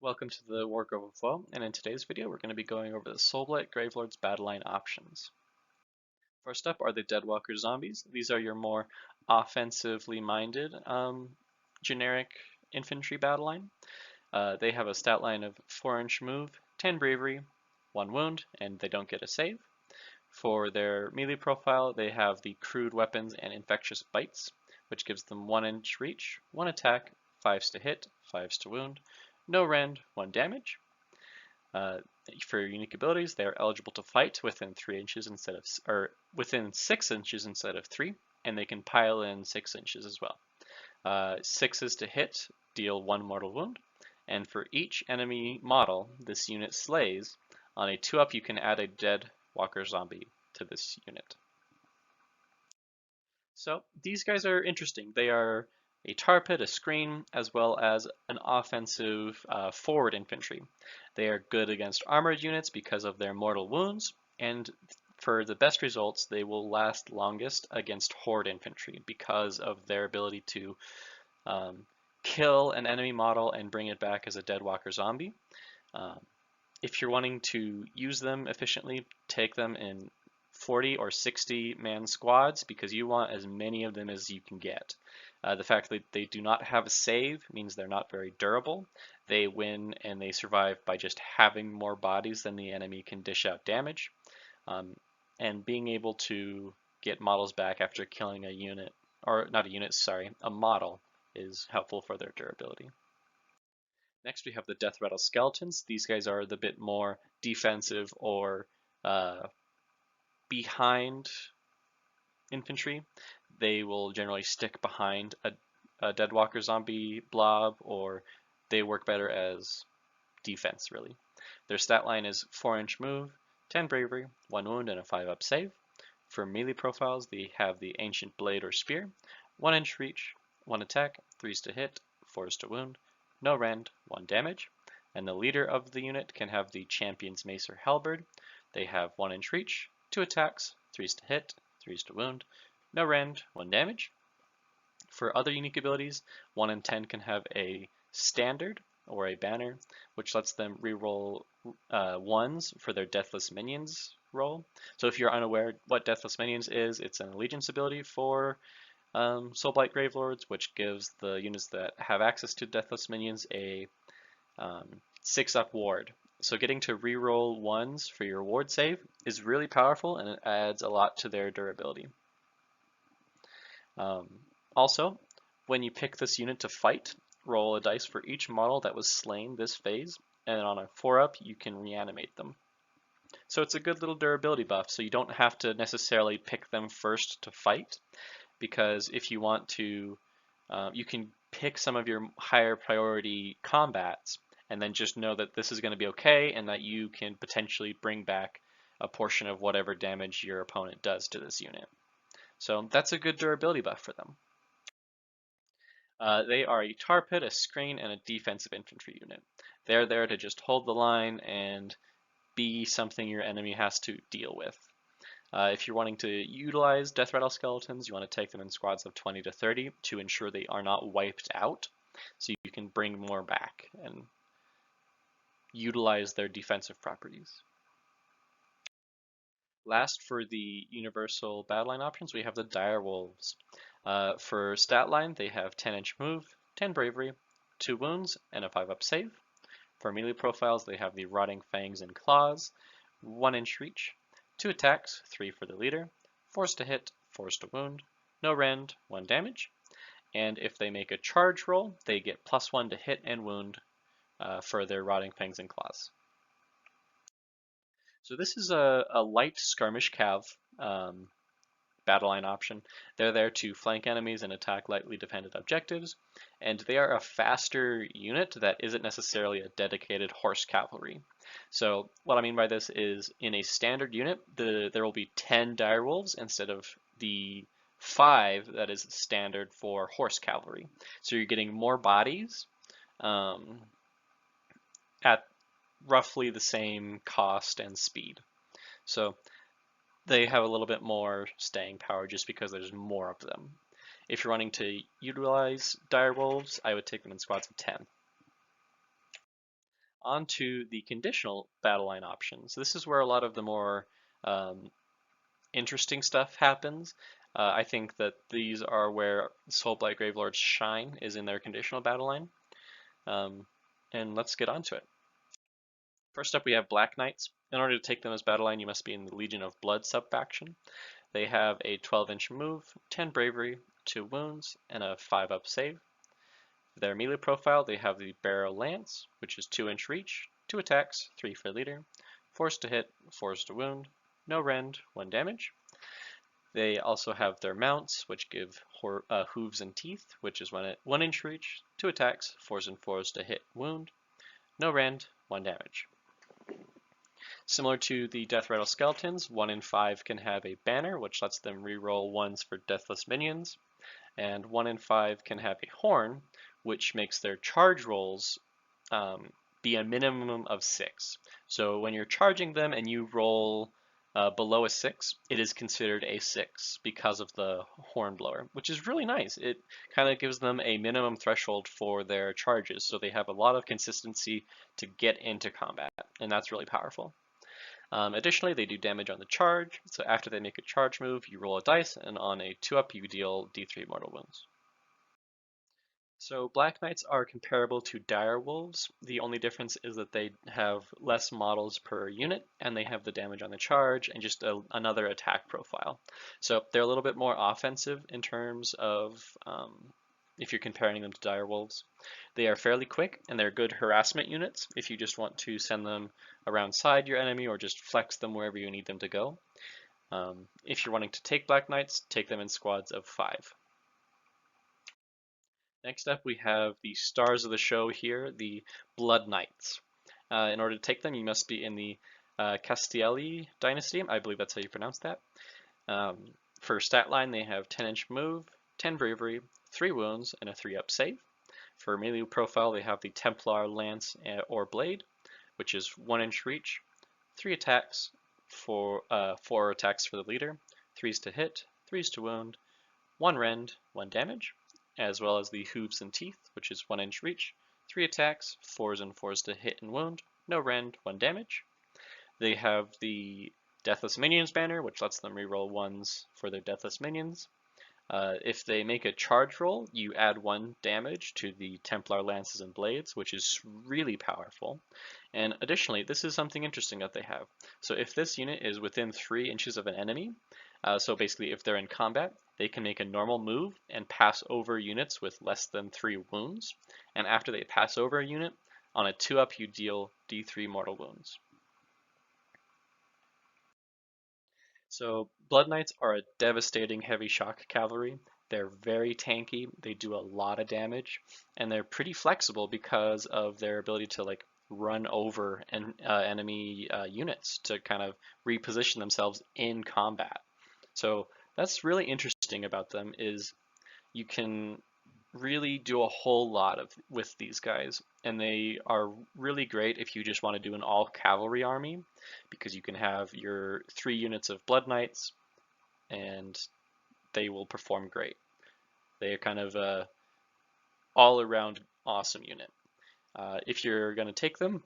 Welcome to the Wardrobe of Woe, and in today's video we're going to be going over the Soulblight Gravelords Battleline options. First up are the Deadwalker Zombies. These are your more offensively minded generic infantry battleline. They have a stat line of 4-inch move, 10 bravery, 1 wound, and they don't get a save. For their melee profile, they have the crude weapons and infectious bites, which gives them 1-inch reach, 1 attack, 5s to hit, 5s to wound, no rend, 1 damage. For unique abilities, they are eligible to fight within 3 inches instead of, or within 6 inches instead of 3, and they can pile in 6 inches as well. 6s to hit, deal 1 mortal wound, and for each enemy model this unit slays, on a 2-up you can add a Deadwalker Zombie to this unit. So these guys are interesting. They are a tar pit, a screen, as well as an offensive forward infantry. They are good against armored units because of their mortal wounds, and for the best results, they will last longest against horde infantry because of their ability to kill an enemy model and bring it back as a Deadwalker zombie. If you're wanting to use them efficiently, take them in 40 or 60 man squads because you want as many of them as you can get. The fact that they do not have a save means they're not very durable. They win and they survive by just having more bodies than the enemy can dish out damage. And being able to get models back after killing a unit, or not a unit, sorry, a model is helpful for their durability. Next we have the Deathrattle Skeletons. These guys are the bit more defensive or behind infantry. They will generally stick behind a Deadwalker zombie blob, or they work better as defense, really. Their stat line is 4-inch move, 10 bravery, 1 wound, and a 5-up save. For melee profiles, they have the Ancient Blade or Spear, 1-inch reach, 1 attack, 3s to hit, 4s to wound, no rend, 1 damage. And the leader of the unit can have the Champion's Mace or Halberd. They have 1-inch reach, 2 attacks, 3s to hit, 3s to wound, no rend, 1 damage. For other unique abilities, 1 and 10 can have a standard or a banner, which lets them reroll 1s for their Deathless Minions roll. So if you're unaware what Deathless Minions is, it's an allegiance ability for Soulblight Gravelords, which gives the units that have access to Deathless Minions a 6-up ward. So getting to reroll 1s for your ward save is really powerful, and it adds a lot to their durability. Also, when you pick this unit to fight, roll a dice for each model that was slain this phase, and on a 4-up you can reanimate them. So it's a good little durability buff, so you don't have to necessarily pick them first to fight, because if you want to, you can pick some of your higher priority combats and then just know that this is going to be okay and that you can potentially bring back a portion of whatever damage your opponent does to this unit. So that's a good durability buff for them. They are a tar pit, a screen, and a defensive infantry unit. They're there to just hold the line and be something your enemy has to deal with. If you're wanting to utilize Deathrattle Skeletons, you want to take them in squads of 20 to 30 to ensure they are not wiped out, so you can bring more back and utilize their defensive properties. Last, for the universal battleline options, we have the Direwolves. For stat line, they have 10-inch move, 10 bravery, 2 wounds, and a 5-up save. For melee profiles, they have the Rotting Fangs and Claws, 1-inch reach, 2 attacks, 3 for the leader, 4s to hit, 4s to wound, no rend, 1 damage. And if they make a charge roll, they get +1 to hit and wound for their Rotting Fangs and Claws. So this is a light skirmish cav battleline option. They're there to flank enemies and attack lightly defended objectives, and they are a faster unit that isn't necessarily a dedicated horse cavalry. So what I mean by this is, in a standard unit, there will be 10 direwolves instead of the 5 that is standard for horse cavalry. So you're getting more bodies at roughly the same cost and speed. So they have a little bit more staying power just because there's more of them. If you're wanting to utilize direwolves, I would take them in squads of 10. on to the conditional battle line options. This is where a lot of the more interesting stuff happens. I think that these are where Soulblight Gravelords shine, is in their conditional battle line. And let's get on to it. First up, we have Black Knights. In order to take them as battle line, you must be in the Legion of Blood subfaction. They have a 12-inch move, 10 bravery, 2 wounds, and a 5-up save. Their melee profile, they have the Barrow Lance, which is 2-inch reach, 2 attacks, 3 for leader, force to hit, force to wound, no rend, 1 damage. They also have their mounts, which give hooves and teeth, which is 1-inch reach, 2 attacks, force and force to hit, wound, no rend, 1 damage. Similar to the Deathrattle Skeletons, 1 in 5 can have a banner, which lets them reroll 1s for deathless minions, and 1 in 5 can have a horn, which makes their charge rolls be a minimum of 6. So when you're charging them and you roll below a 6, it is considered a 6 because of the horn blower, which is really nice. It kind of gives them a minimum threshold for their charges, so they have a lot of consistency to get into combat, and that's really powerful. Additionally, they do damage on the charge, so after they make a charge move, you roll a dice, and on a 2-up, you deal D3 mortal wounds. So Black Knights are comparable to Dire Wolves. The only difference is that they have less models per unit, and they have the damage on the charge and just another attack profile. So they're a little bit more offensive in terms of if you're comparing them to Dire Wolves. They are fairly quick, and they're good harassment units if you just want to send them around side your enemy or just flex them wherever you need them to go. If you're wanting to take Black Knights, take them in squads of 5. Next up, we have the stars of the show here, the Blood Knights. In order to take them, you must be in the Kastelai Dynasty. I believe that's how you pronounce that. For stat line, they have 10-inch move, 10 bravery, 3 wounds, and a 3-up save. For melee profile, they have the Templar Lance or Blade, which is 1-inch reach, 3 attacks, 4 attacks for the leader, 3s to hit, 3s to wound, 1 rend, 1 damage, as well as the hooves and teeth, which is 1-inch reach, 3 attacks, 4s and 4s to hit and wound, no rend, 1 damage. They have the Deathless Minions banner, which lets them reroll 1s for their Deathless Minions. If they make a charge roll, you add 1 damage to the Templar Lances and Blades, which is really powerful. And additionally, this is something interesting that they have. So if this unit is within 3 inches of an enemy, so basically if they're in combat, they can make a normal move and pass over units with less than 3 wounds. And after they pass over a unit, on a 2-up you deal D3 mortal wounds. So Blood Knights are a devastating heavy shock cavalry. They're very tanky, they do a lot of damage, and they're pretty flexible because of their ability to like run over enemy units to kind of reposition themselves in combat. So that's really interesting about them is you can really do a whole lot with these guys, and they are really great if you just want to do an all cavalry army, because you can have your 3 units of Blood Knights and they will perform great. They are kind of a all around awesome unit. If you're going to take them,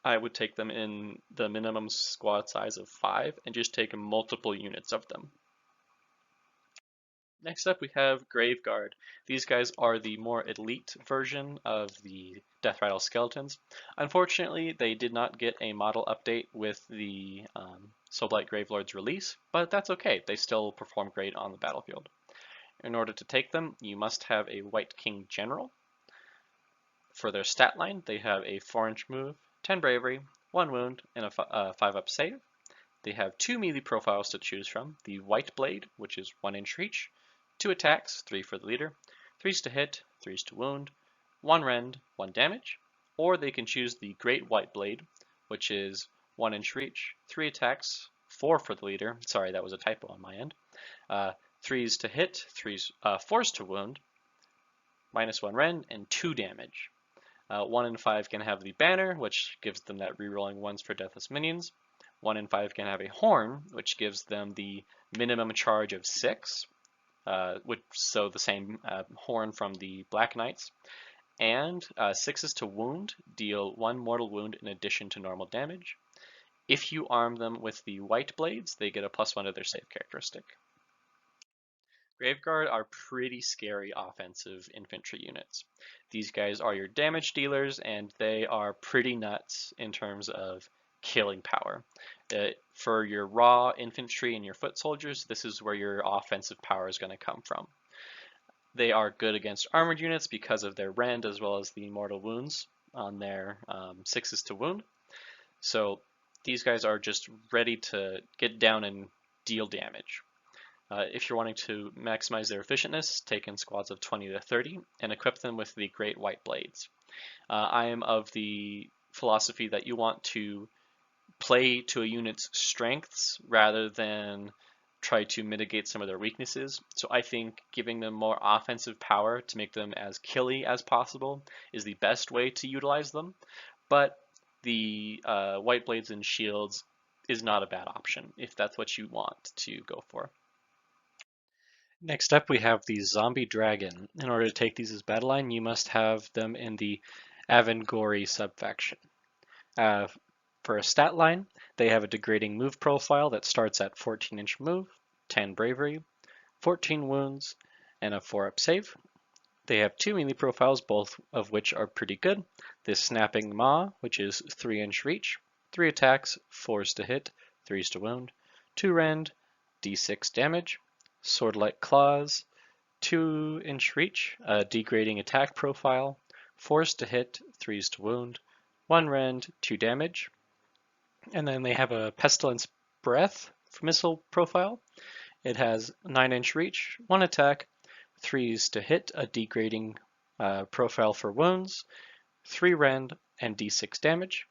I would take them in the minimum squad size of 5 and just take multiple units of them. Next up, we have Graveguard. These guys are the more elite version of the Deathrattle Skeletons. Unfortunately, they did not get a model update with the Soulblight Gravelords release, but that's okay. They still perform great on the battlefield. In order to take them, you must have a Wight King General. For their stat line, they have a 4-inch move, 10 bravery, 1 wound, and a 5-up save. They have 2 melee profiles to choose from, the White Blade, which is 1-inch reach, 2 attacks, 3 for the leader, 3s to hit, 3s to wound, 1 rend, 1 damage, or they can choose the Great White Blade, which is 1-inch reach, 3 attacks, 4 for the leader, sorry that was a typo on my end, 3s to hit, 4s to wound, -1 rend, and 2 damage. 1 in 5 can have the banner, which gives them that rerolling 1s for deathless minions. 1 in 5 can have a horn, which gives them the minimum charge of 6, so the same horn from the Black Knights. and 6s to wound, deal 1 mortal wound in addition to normal damage. If you arm them with the white blades, they get a +1 to their save characteristic. Graveguard are pretty scary offensive infantry units. These guys are your damage dealers, and they are pretty nuts in terms of killing power. For your raw infantry and your foot soldiers, this is where your offensive power is going to come from. They are good against armored units because of their rend as well as the mortal wounds on their 6s to wound. So these guys are just ready to get down and deal damage. If you're wanting to maximize their efficientness, take in squads of 20 to 30 and equip them with the Great White Blades. I am of the philosophy that you want to play to a unit's strengths rather than try to mitigate some of their weaknesses. So I think giving them more offensive power to make them as killy as possible is the best way to utilize them. But the White Blades and Shields is not a bad option if that's what you want to go for. Next up, we have the Zombie Dragon. In order to take these as Battleline, you must have them in the Avengorii subfaction. For a stat line, they have a degrading move profile that starts at 14-inch move, 10 bravery, 14 wounds, and a 4-up save. They have 2 melee profiles, both of which are pretty good. The Snapping Maw, which is 3-inch reach, 3 attacks, 4s to hit, 3s to wound, 2 rend, d6 damage. Swordlike Claws, 2-inch reach, a degrading attack profile, 4s to hit, 3s to wound, 1 rend, 2 damage. And then they have a Pestilence Breath missile profile. It has 9-inch reach, 1 attack, 3s to hit, a degrading profile for wounds, 3 rend, and d6 damage.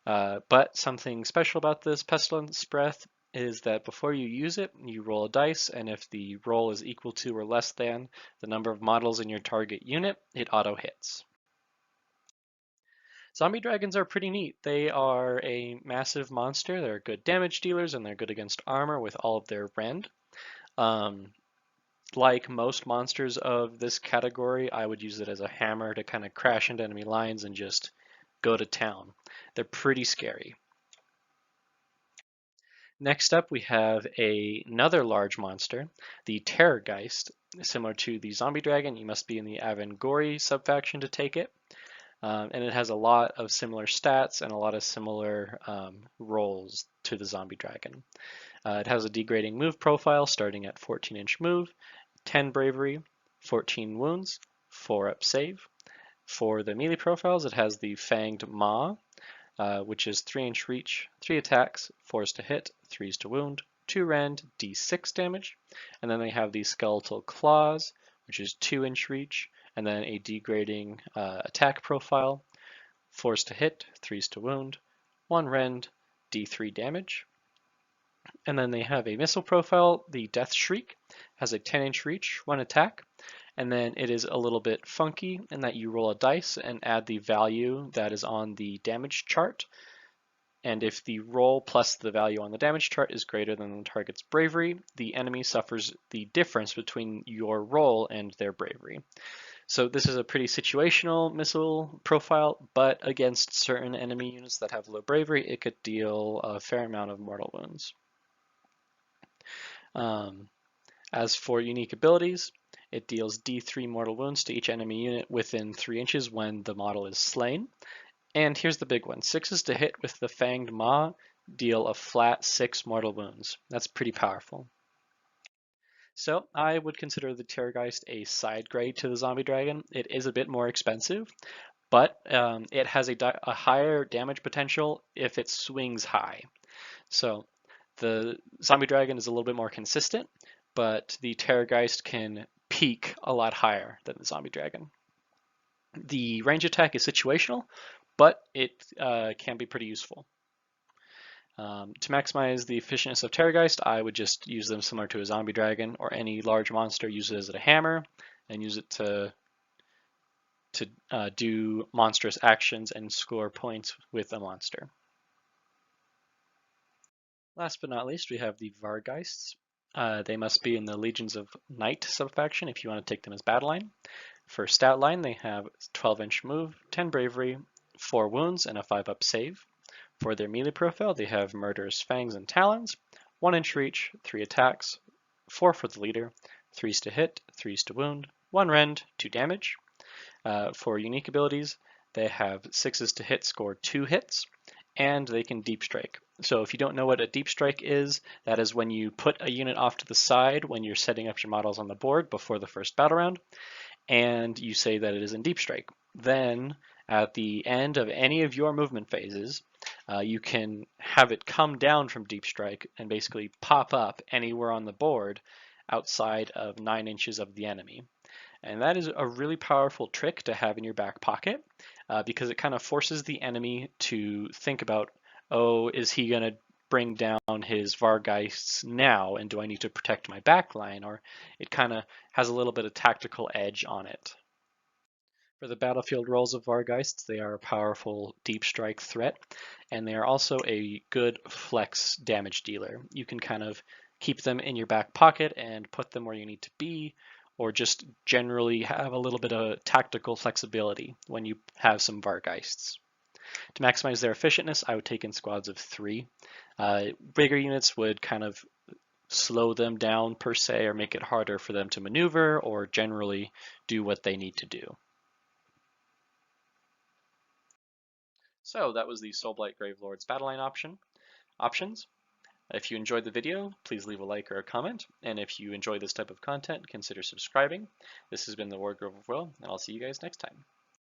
But something special about this Pestilence Breath is that before you use it, you roll a dice, and if the roll is equal to or less than the number of models in your target unit, it auto hits. Zombie dragons are pretty neat. They are a massive monster. They're good damage dealers, and they're good against armor with all of their rend. Like most monsters of this category, I would use it as a hammer to kind of crash into enemy lines and just go to town. They're pretty scary. Next up, we have another large monster, the Terrorgheist. Similar to the Zombie Dragon, you must be in the Avengorii subfaction to take it. And it has a lot of similar stats and a lot of similar roles to the Zombie Dragon. It has a degrading move profile starting at 14-inch move, 10 bravery, 14 wounds, 4-up save. For the melee profiles, it has the Fanged Maw, which is 3-inch reach, 3 attacks, 4s to hit, 3s to wound, 2 rend, d6 damage. And then they have the Skeletal Claws, which is 2-inch reach, and then a degrading attack profile, 4s to hit, 3s to wound, 1 rend, d3 damage. And then they have a missile profile, the Death Shriek, has a 10-inch reach, 1 attack, and then it is a little bit funky in that you roll a dice and add the value that is on the damage chart. And if the roll plus the value on the damage chart is greater than the target's bravery, the enemy suffers the difference between your roll and their bravery. So this is a pretty situational missile profile, but against certain enemy units that have low bravery, it could deal a fair amount of mortal wounds. As for unique abilities, it deals d3 mortal wounds to each enemy unit within 3 inches when the model is slain. And here's the big one. 6s to hit with the Fanged Maw deal a flat 6 mortal wounds. That's pretty powerful. So I would consider the Terrorgheist a side grade to the Zombie Dragon. It is a bit more expensive, but it has a higher damage potential if it swings high. So the Zombie Dragon is a little bit more consistent, but the Terrorgheist can peak a lot higher than the Zombie Dragon. The range attack is situational, but it can be pretty useful. To maximize the efficiency of Terrorgheist, I would just use them similar to a Zombie Dragon or any large monster, use it as a hammer, and use it to do monstrous actions and score points with a monster. Last but not least, we have the Vargheists. They must be in the Legions of Night subfaction if you want to take them as Battleline. For stat line, they have 12-inch move, 10 bravery, 4 wounds, and a 5-up save. For their melee profile, they have Murderous Fangs and Talons, 1-inch reach, 3 attacks, 4 for the leader, 3s to hit, 3s to wound, 1 rend, 2 damage. For unique abilities, they have 6s to hit, score 2 hits, and they can deep strike. So if you don't know what a deep strike is, that is when you put a unit off to the side when you're setting up your models on the board before the first battle round, and you say that it is in deep strike. Then at the end of any of your movement phases, you can have it come down from deep strike and basically pop up anywhere on the board outside of 9 inches of the enemy. And that is a really powerful trick to have in your back pocket because it kind of forces the enemy to think about, oh, is he going to bring down his Vargheists now, and do I need to protect my backline? Or it kind of has a little bit of tactical edge on it. For the battlefield roles of Vargheists, they are a powerful deep strike threat, and they are also a good flex damage dealer. You can kind of keep them in your back pocket and put them where you need to be, or just generally have a little bit of tactical flexibility when you have some Vargheists. To maximize their efficientness, I would take in squads of 3. Bigger units would kind of slow them down per se, or make it harder for them to maneuver, or generally do what they need to do. So that was the Soulblight Gravelords Battleline options. If you enjoyed the video, please leave a like or a comment, and if you enjoy this type of content, consider subscribing. This has been the Wardgrove of Will, and I'll see you guys next time.